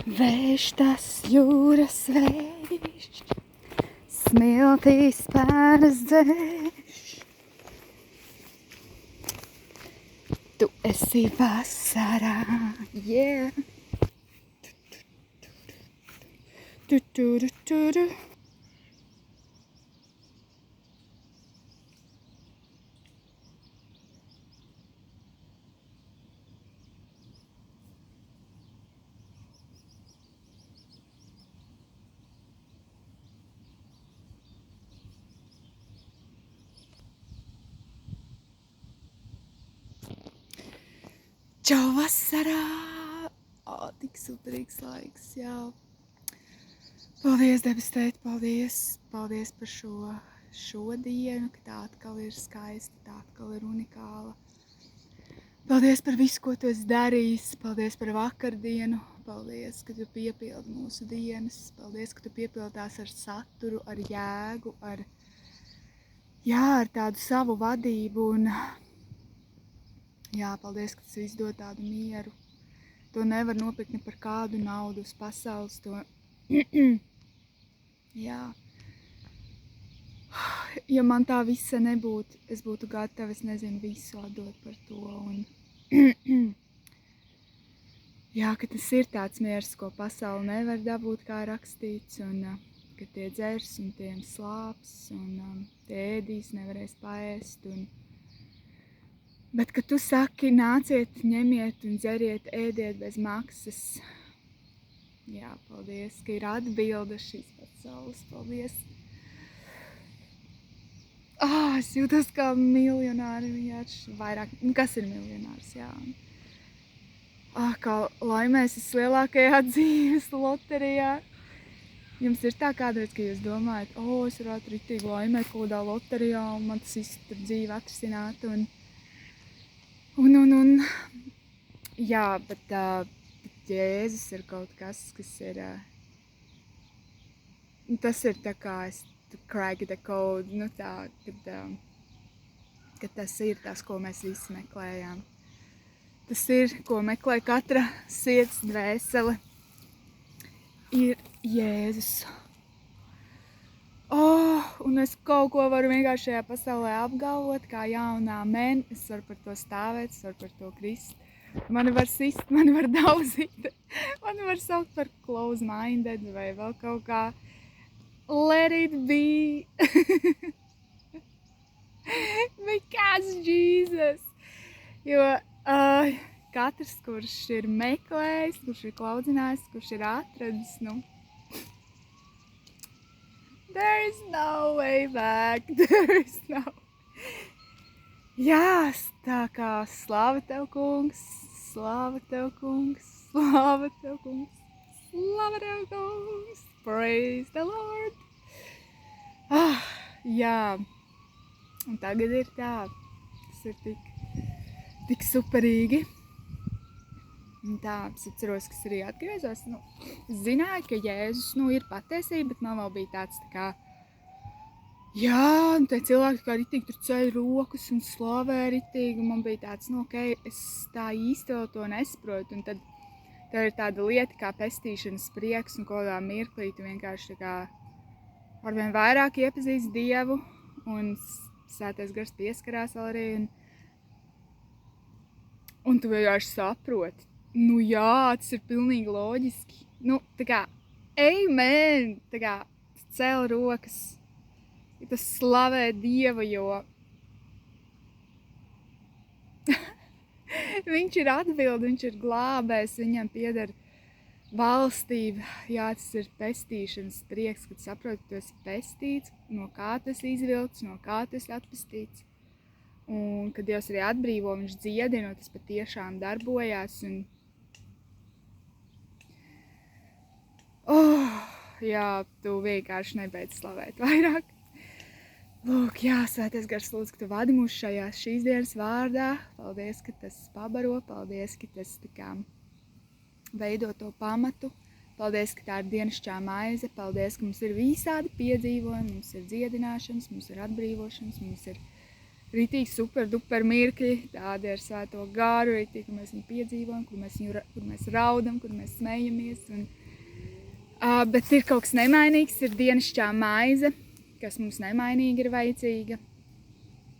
Vējš tas jūras vējš, smiltīs pēnas dzēš. Tu esi vasarā, yeah. Tu. Čau vasarā! Tik superīgs laiks, jā. Paldies, debes tēt, paldies par šo dienu, ka tā atkal ir skaista, tā atkal ir unikāla. Paldies par visu, ko tu esi darījis, paldies par vakardienu, paldies, ka tu piepildi mūsu dienas, paldies, ka tu piepildi tās ar saturu, ar jēgu, ar tādu savu vadību un paldies, ka tas viss dod tādu mieru. To nevar nopirkt ne par kādu naudu uz pasaules. Ja man tā visa nebūtu, es būtu gatava, es nezinu, visu atdot par to. Un ka tas ir tāds miers, ko pasaule nevar dabūt, kā rakstīts, un ka tie dzers un tiem slāps, un tie ēdīs nevarēs paēst. Bet, kad tu saki, nāciet, ņemiet un dzeriet, ēdiet bez maksas, paldies, ka ir atbilde šīs pasaules, paldies. Es jūtos kā miljonāri, vairāk, kas ir miljonārs, kā laimēs vislielākajā dzīves loterijā. Jums ir tā kādreiz, ka jūs domājat, es varētu ritīgi laimēt kaut kādā loterijā, un man tas viss tur dzīve atrisināt, bet Jēzus ir kaut kas ir, tas ir tā kā es crack the code, kad tas ir tas, ko mēs visi meklējām. Tas ir, ko meklē katra sirds dvēsele, ir Jēzus. Un es kaut ko varu vienkārši šajā pasaulē apgalvot, kā jaunā men, es varu par to stāvēt, es varu par to krist. Mani var sist, mani var dauzīt, mani var saukt par close-minded vai vēl kaut kā. Let it be! Because Jesus! Jo katrs, kurš ir meklējis, kurš ir klaudzinājis, kurš ir atradis, there is no way back, there is no... Tā kā slāva tev, kungs, slāva tev, kungs, slāva tev, kungs, slāva tev, kungs, praise the Lord. Un tagad ir tā, tas ir tik superīgi. Un tā, es atceros, ka es arī atgriezos, es zināju, ka Jēzus, ir patiesība, bet man vēl bija tāds tā kā, un tie cilvēki kā ritīgi tur ceļ rokas un slavē ritīgi, un man bija tāds, es tā īsti vēl to nesaprotu, un tad ir tāda lieta kā pestīšanas prieks, un kādā mirklī tu vienkārši tā kā arvien vairāk iepazīst Dievu, un Svētais Gars pieskarās vēl arī, un tu vienkārši saproti. Tas ir pilnīgi loģiski. Tā kā, amen! Tā kā, cēl rokas. Tas slavē Dievu, jo viņš ir atbilde, viņš ir glābējs, viņam pieder valstība. Tas ir pestīšanas prieks, kad saproti, tu esi pestīts, no kā tu esi izvilkts, no kā tu esi atpestīts. Un, kad Dievs arī atbrīvo, viņš dziedina, tas patiešām darbojās. Tu vienkārši nebeidz slavēt vairāk. Lūk, Svētais Gars lūdzu, ka tu vadi mūs šīs dienas vārdā. Paldies, ka tas pabaro, paldies, ka tas tā kā veido to pamatu. Paldies, ka tā ir dienasčā maize. Paldies, ka mums ir visādi piedzīvojumi, mums ir dziedināšanas, mums ir atbrīvošanas, mums ir ritīgi super duper mirkļi, tādi ar svēto gāru, ritīgi, kur mēs viņu piedzīvojam, kur mēs raudam, kur mēs smejamies. Bet ir kaut kas nemainīgs, ir dienasčā maize, kas mums nemainīgi ir vajadzīga.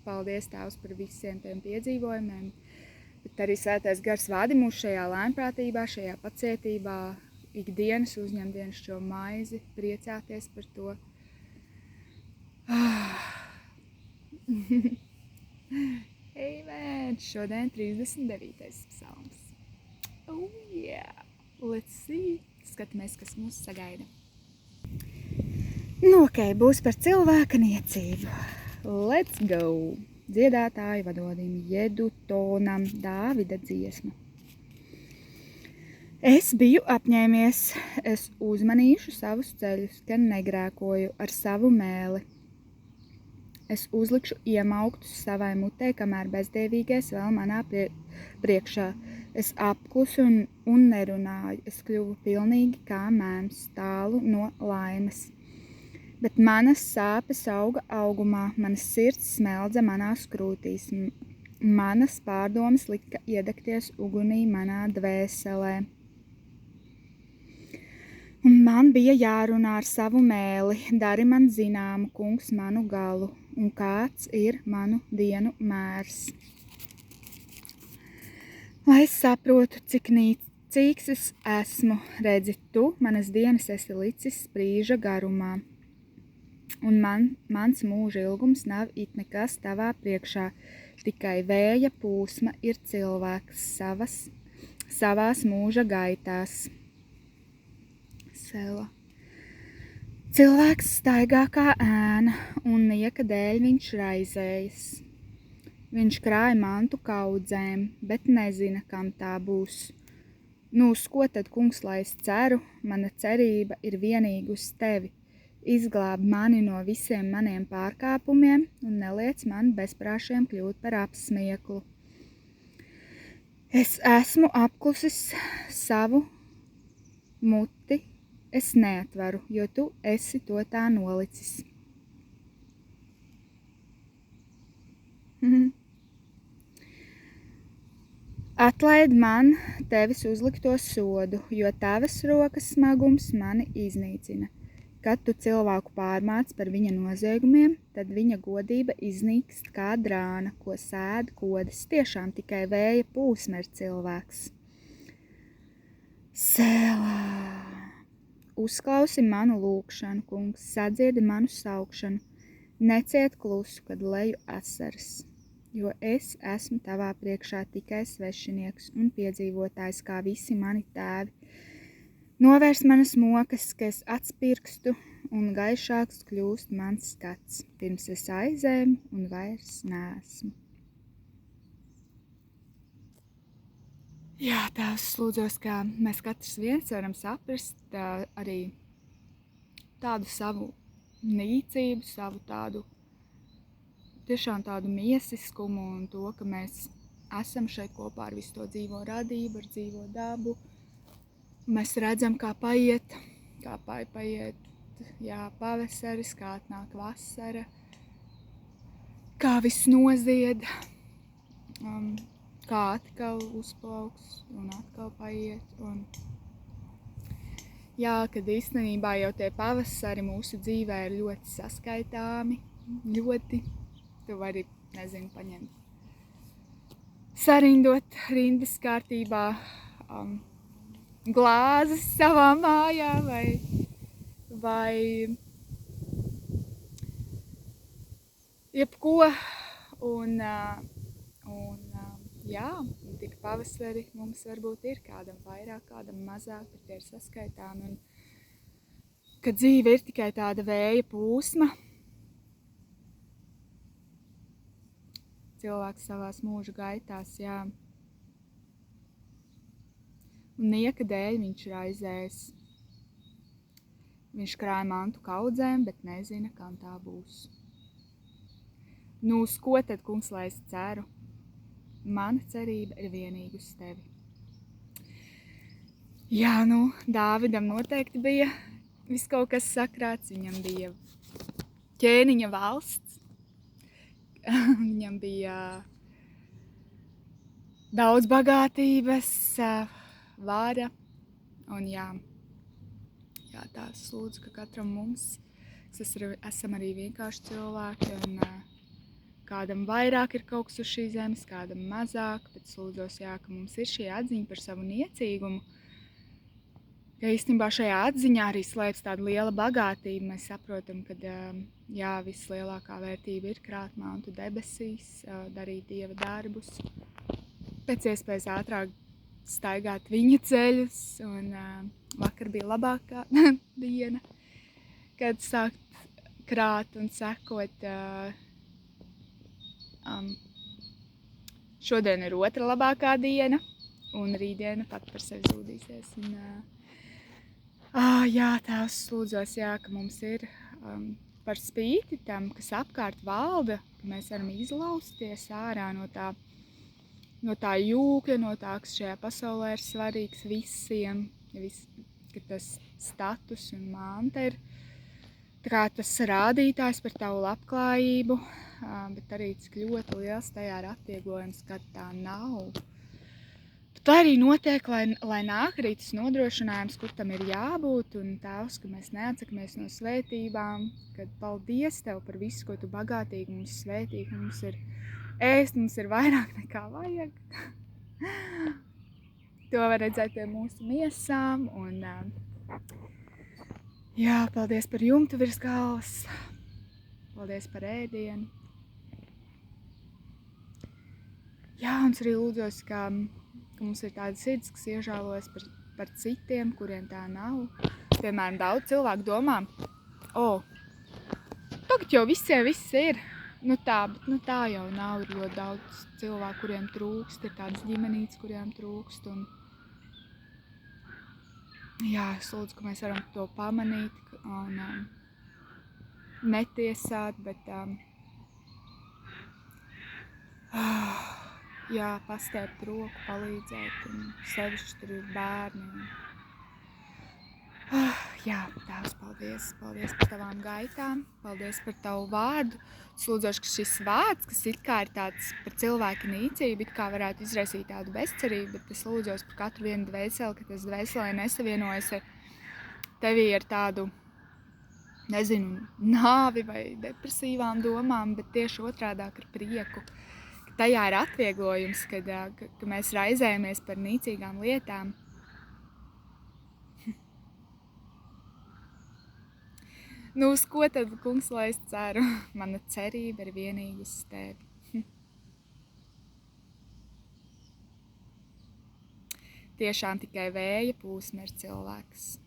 Paldies Tēvs par visiem tiem piedzīvojumiem, bet arī svētais gars vadi mūs šajā lēnprātībā, šajā pacietībā, ikdienas uzņem dienasčo maizi, priecāties par to. Amen! Šodien 39. psalms. Oh yeah! Let's see! Skatāmies, kas mūs sagaida. Nu, ok, būs par cilvēka niecību. Let's go! Dziedātāju vadonim Jedutonam Dāvida dziesma. Es biju apņēmies, es uzmanīšu savus ceļus, gan negrēkoju ar savu mēli. Es uzlikšu iemauktus savai mutē, kamēr bezdievīgais vēl manā priekšā. Es apklusu un nerunāju, es kļuvu pilnīgi kā mēms, tālu no laimes. Bet manas sāpes auga augumā, manas sirds smeldza manās krūtīs, manas pārdomas lika iedegties ugunī manā dvēselē. Un man bija jārunā ar savu mēli, dari man zināmu, kungs, manu galu, un kāds ir manu dienu mērs. Lai es saprotu, cik nīcīgs es esmu, redzi, tu manas dienas esi licis sprīža garumā. Un mans mūža ilgums nav it nekas tavā priekšā, tikai vēja pūsma ir cilvēks savās mūža gaitās. Sela. Cilvēks staigā kā ēna, un nieka dēļ viņš raizējas. Viņš krāja mantu kaudzēm, bet nezina, kam tā būs. Nu, uz ko tad, kungs, lai es ceru, mana cerība ir vienīgi uz tevi. Izglāb mani no visiem maniem pārkāpumiem un neliec man bezprāšiem kļūt par apsmieklu. Es esmu apklusis savu muti, es neatvaru, jo tu esi to tā nolicis. Atlaid man tevis uzlikto sodu, jo tavas rokas smagums mani iznīcina. Kad tu cilvēku pārmāc par viņa noziegumiem, tad viņa godība iznīkst kā drāna, ko sēd kodas. Tiešām tikai vēja pūsma ir cilvēks. Sēlā! Uzklausi manu lūgšanu, kungs, sadziedi manu saukšanu. Neciet klusu, kad leju asaras, jo es esmu tavā priekšā tikai svešinieks un piedzīvotājs kā visi mani tēvi. Novērs manas mokas, ka es atspirkstu un gaišāks kļūst mans skats, pirms es aizēmu un vairs neesmu. Jā, Tēvs, lūdzos, ka mēs katrs viens varam saprast arī tādu savu nīcību, savu tādu, tiešām tādu miesiskumu un to, ka mēs esam šeit kopā ar visu to dzīvo radību, ar dzīvo dabu. Mēs redzam, kā paiet pavasaris, kā atnāk vasara, kā viss nozied, kā atkal uzplauks un atkal paiet. Jā, kad īstenībā jau tie pavasari mūsu dzīvē ir ļoti saskaitāmi, ļoti. Tu vari, paņemt, sarindot rindas kārtībā, glāzes savā mājā vai jebko. Jā, tik pavasari mums varbūt ir kādam vairāk, kādam mazāk, bet tie ir saskaitāmi. Un kad dzīve ir tikai tāda vēja pūsma, cilvēks savās mūža gaitās, jā. Un nieka dēļ viņš raizēs. Viņš krāja mantu kaudzēm, bet nezina, kam tā būs. Nu, uz ko tad, kungs, lai es ceru? Mana cerība ir vienīgi uz tevi. Jā, nu, Dāvidam noteikti bija viss kaut kas sakrāts. Viņam bija ķēniņa valsts, Viņam bija daudz bagātības, vara, un jā, tās lūdzu, ka katram mums, kas esam arī vienkārši cilvēki, un kādam vairāk ir kaut kas uz šīs zemes, kādam mazāk, bet es lūdzos, ka mums ir šī atziņa par savu niecīgumu, ka īstenībā šajā atziņā arī slēpjas tāda liela bagātība. Mēs saprotam, ka vislielākā vērtība ir krāt mantu debesīs, darīt Dieva darbus, pēc iespējas ātrāk staigāt viņa ceļus, un vakar bija labākā diena, kad sākt krāt un sekot. Šodien ir otra labākā diena, un rītdiena pat par sevi zūdīsies. Un, Tēvs, lūdzos, ka mums ir par spīti tam, kas apkārt valda, ka mēs varam izlausties ārā no tā jūkļa, no tā, kas šajā pasaulē ir svarīgs visiem, ka tas status un manta ir tas rādītājs par tavu labklājību, bet arī cik ļoti liels tajā ir atvieglojums, kad tā nav. Tā arī notiek, lai nāk arī tas nodrošinājums, kur tam ir jābūt, un Tēvs, ka mēs neatsakamies no svētībām, kad paldies Tev par visu, ko Tu bagātīgi mums svētīgi, mums ir ēst, mums ir vairāk nekā vajag. To var redzēt pie mūsu miesām, un paldies par jumtu virs galvas, paldies par ēdienu. Un es arī lūdzos, ka mums ir tāda sirds, kas iežālojas par citiem, kuriem tā nav. Piemēram, daudz cilvēku domā, tagad jau visiem viss ir. Bet tā jau nav. Ir ļoti daudz cilvēku, kuriem trūkst, ir tādas ģimenītes, kuriem trūkst. Un es lūdzu, ka mēs varam to pamanīt un netiesāt, bet pastiept roku, palīdzēt, un sevišķi tur ir bērni. Tēvs, paldies par tavām gaitām, paldies par tavu vārdu. Es lūdzošu, ka šis vārds, kas it kā ir tāds par cilvēka nīcību, it kā varētu izraisīt tādu bezcerību, bet es lūdzos par katru vienu dvēseli, ka tas dvēselē nesavienojas ar tevi ar tādu, nāvi vai depresīvām domām, bet tieši otrādāk ar prieku. Tajā ir atvieglojums, ka mēs raizējamies par nīcīgām lietām. Uz ko tad, kungs, lai es ceru? Mana cerība ir vienīgi uz tevi. Tiešām tikai vēja plūsma ir cilvēks.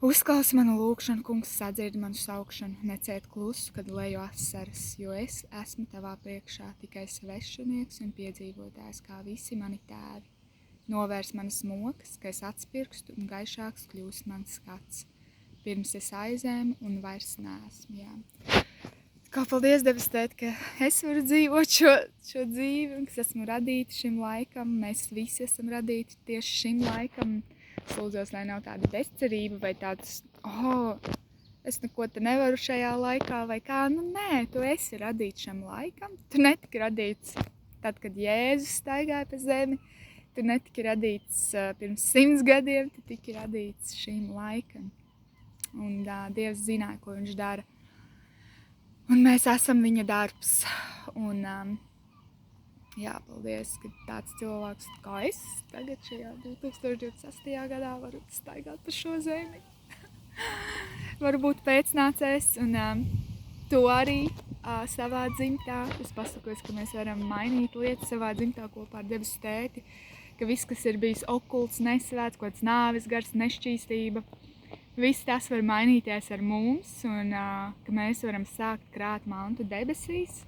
Uzklausi manu lūgšanu, kungs, sadzirdi manu saukšanu, neciet klusu, kad leju asaras, jo es esmu tavā priekšā tikai svešinieks un piedzīvotājs, kā visi mani tēvi. Novērs manas mokas, ka es atspirkstu un gaišāks kļūst mans skats. Pirms es aizēmu un vairs neesmu, Kā paldies, debes Tēt, ka es varu dzīvot šo dzīvi, un kas esmu radīta šim laikam. Mēs visi esam radīti tieši šim laikam. Es lūdzos, lai nav tāda bezcerība vai tāds, es neko te nevaru šajā laikā vai kā. Nē, tu esi radīts šim laikam. Tu netiki radīts tad, kad Jēzus staigāja pa zemi. Tu netiki radīts pirms 100 gadiem, tu tiki radīts šim laikam. Un Dievs zināja, ko viņš dara. Un mēs esam viņa darbs. Un paldies, ka tāds cilvēks kā es tagad šajā 2026. gadā varu staigāt pa šo zemi. Varu būt pēcnācējs un to arī savā dzimtā. Es pasakos, ka mēs varam mainīt lietas savā dzimtā kopā ar debesu Tēti, ka viss, kas ir bijis okults, nesvēts, kaut kāds nāves gars, nešķīstība, viss tas var mainīties ar mums un ka mēs varam sākt krāt mantu debesīs.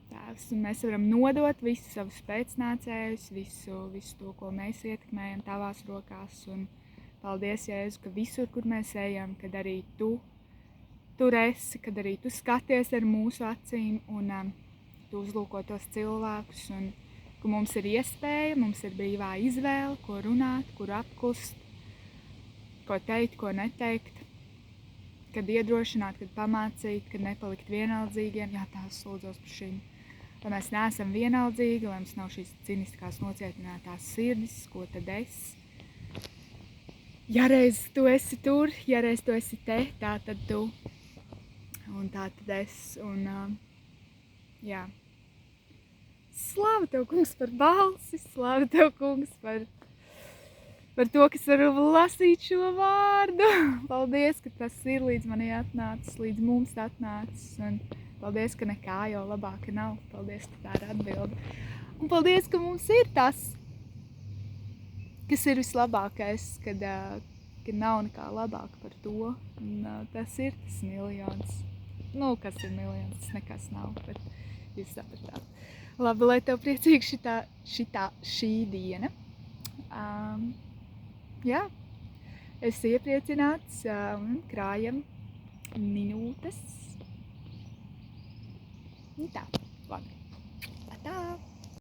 Tēvs, un mēs varam nodot visu savus pēcnācējus, visu to, ko mēs ietekmējam tavās rokās. Un paldies, Jēzu, ka visur, kur mēs ejam, kad arī tu tur esi, kad arī tu skaties ar mūsu acīm un tu uzlūko tos cilvēkus. Un ka mums ir iespēja, mums ir brīvā izvēle, ko runāt, kur apklust, ko teikt, ko neteikt. kad iedrošināt, kad pamācīt, kad nepalikt vienaldzīgiem. Jā, tās lūdzos par šīm. Lai mēs neesam vienaldzīgi, lai mums nav šīs ciniskās nocietinātās sirdis, ko tad es. Ja reiz tu esi tur, ja reiz tu esi te, tā tad tu. Un tā tad es. Un, jā. Slāva Tev, Kungs, par balsi, slāva Tev, Kungs, par to, kas varu lasīt šo vārdu. Paldies, ka tas ir līdz manī atnācis, līdz mums atnācis. Un paldies, ka nekā jau labāka nav. Paldies, ka tā ir atbilde. Un paldies, ka mums ir tas, kas ir vislabākais, kad nav nekā labāka par to. Un tas ir tas miljons. Nu, kas ir miljons, tas nekas nav, bet jūs sapratāt. Labi, lai Tev priecīgi šī diena. Jā, es iepriecināts un krājam minūtes. Tā, labi.